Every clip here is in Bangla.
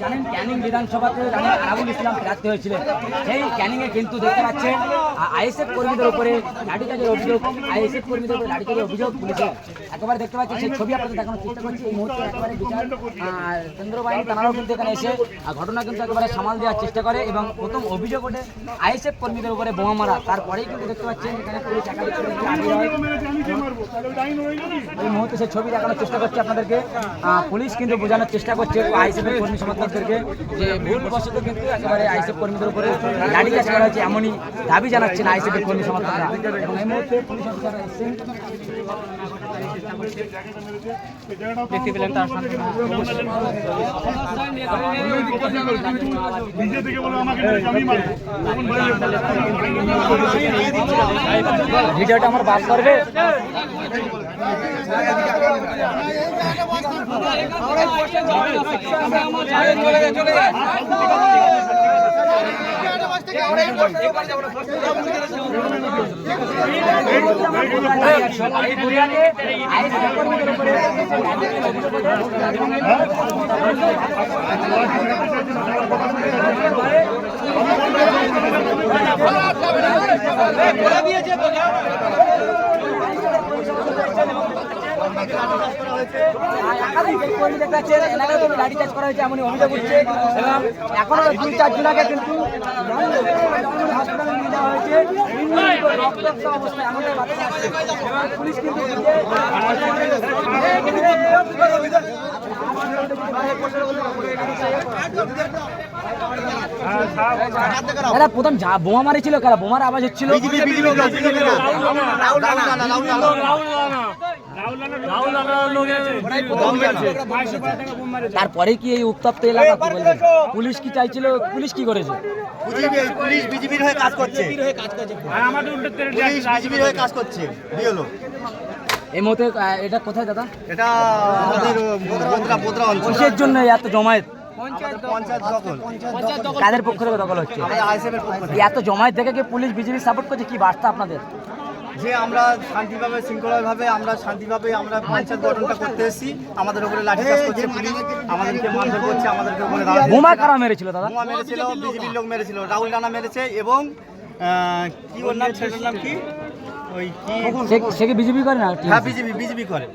জানেন ক্যানিং বিধানসভাতে জানেন আরাবুল ইসলাম প্রার্থী হয়েছিলেন, সেই ক্যানিংয়ে কিন্তু দেখতে পাচ্ছেন আইএসএফ কর্মীদের উপরে লাঠিচার্জের অভিযোগ, আইএসএফ কর্মীদের উপরে লাঠিচার্জের অভিযোগ পুলিশের একেবারে দেখতে পাচ্ছেন। সেই ছবি আপনাদের দেখানোর চেষ্টা করছি এই মুহূর্তে। একেবারে বিচার কেন্দ্র বাহিনী তারাও কিন্তু এখানে এসে ঘটনা কিন্তু একেবারে সামাল দেওয়ার চেষ্টা করে এবং প্রথম অভিযোগ ওঠে আইএসএফ কর্মীদের উপরে বোমা মারা। তারপরেই কিন্তু দেখতে পাচ্ছেন এখানে পুলিশ একাধিক এই মুহূর্তে সেই ছবি দেখানোর চেষ্টা করছে আপনাদেরকে। পুলিশ কিন্তু বোঝানোর চেষ্টা করছে আইএসএফের কর্মী সমর্থকদেরকে যে ভুলবশত কিন্তু একেবারে আইএসএফ কর্মীদের উপরে লাঠিচার্জ করা হয়েছে, এমনই দাবি জানাচ্ছেন আইএসএফের কর্মী সমর্থকরা। এবং এই মুহূর্তে পুলিশ অফিসাররা এসেছেন, দেখতে পেলেন তার ভিডিওটা আমার বাস করবে। লাঠিচার্জ করা হয়েছে এমনই অভিযোগ উঠছে এবং এখনো 2-4 জন আগে কিন্তু হাসপাতালে নিয়ে যাওয়া হয়েছে রক্তাক্ত অবস্থায়। এমনটাই বার্তা আসছে এবং পুলিশ কিন্তু প্রথম বোমা মারিছিল, কারা বোমার আওয়াজ হচ্ছিল, তারপরে কি এই উত্তপ্ত এলাকা পুলিশ কি চাইছিল, পুলিশ কি করেছে? পুলিশ বিজেপির হয়ে কাজ করছে, বিজেপির হয়ে কাজ করছে। এই মুহূর্তে এটা কোথায় দাদা? এটা আমাদের বোদরা অঞ্চল। কিসের জন্য এত জমায়েত? পঞ্চায়েত দখল। কাদের পক্ষ থেকে দখল হচ্ছে? এত জমায়েত দেখে কি পুলিশ বিজেপি সাপোর্ট করছে? কি বার্তা আপনাদের? যে আমরা শান্তিভাবে শৃঙ্খলাভাবে আমরা পঞ্চায়েত গঠনটা করতে এসেছি, আমাদের উপরে লাঠিচার্জ করছে পুলিশ, আমাদেরকে মারধর করছে, আমাদেরকে উপরে বোমা কারা মেরেছিল দাদা? বোমা মেরেছিল বিজেপির লোক মেরেছিল, রাহুল রানা মেরেছে এবং কি ওর নাম, ছেলের নাম কি, ওই কি সে কি বিজেপি করে না? হ্যাঁ বিজেপি করে।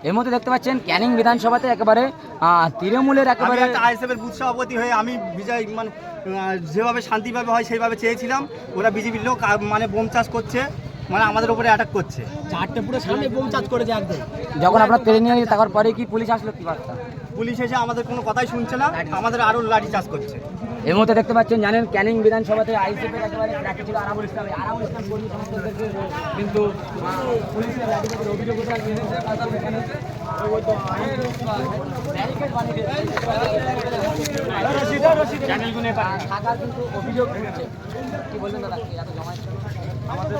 এর মধ্যে দেখতে পাচ্ছেন ক্যানিং বিধানসভাতে একেবারে তৃণমূলের একেবারে আইএসএফের বুথ সভাপতি হয়ে আমি বিজয় মানে যেভাবে শান্তিভাবে হয় সেইভাবে চেয়েছিলাম। ওরা বিজেপির লোক মানে বোম চাষ করছে, মানে আমাদের উপরে অ্যাটাক করছে। 4টে পুরো সামনে বোম চাষ করেছে একদম। যখন আপনার ট্রেনে নিয়ে থাকার পরে কি পুলিশ আসলো? কি বার্তা? পুলিশ এসে আমাদের কোনো কথাই শুনছে না, আমাদের আরও লাঠি চাষ করছে। এর মধ্যে দেখতে পাচ্ছেন জানেন ক্যানিং বিধানসভাতে আইএসএফের একেবারে প্রার্থী ছিল আরাবুল ইসলাম। আরাবুল ইসলাম কর্মী সমর্থকদেরকে কিন্তু পুলিশের লাঠিচার্জের অভিযোগ উঠে থাকার কিন্তু অভিযোগ উঠছে। কি বললেন দাদা? এত জমায়েত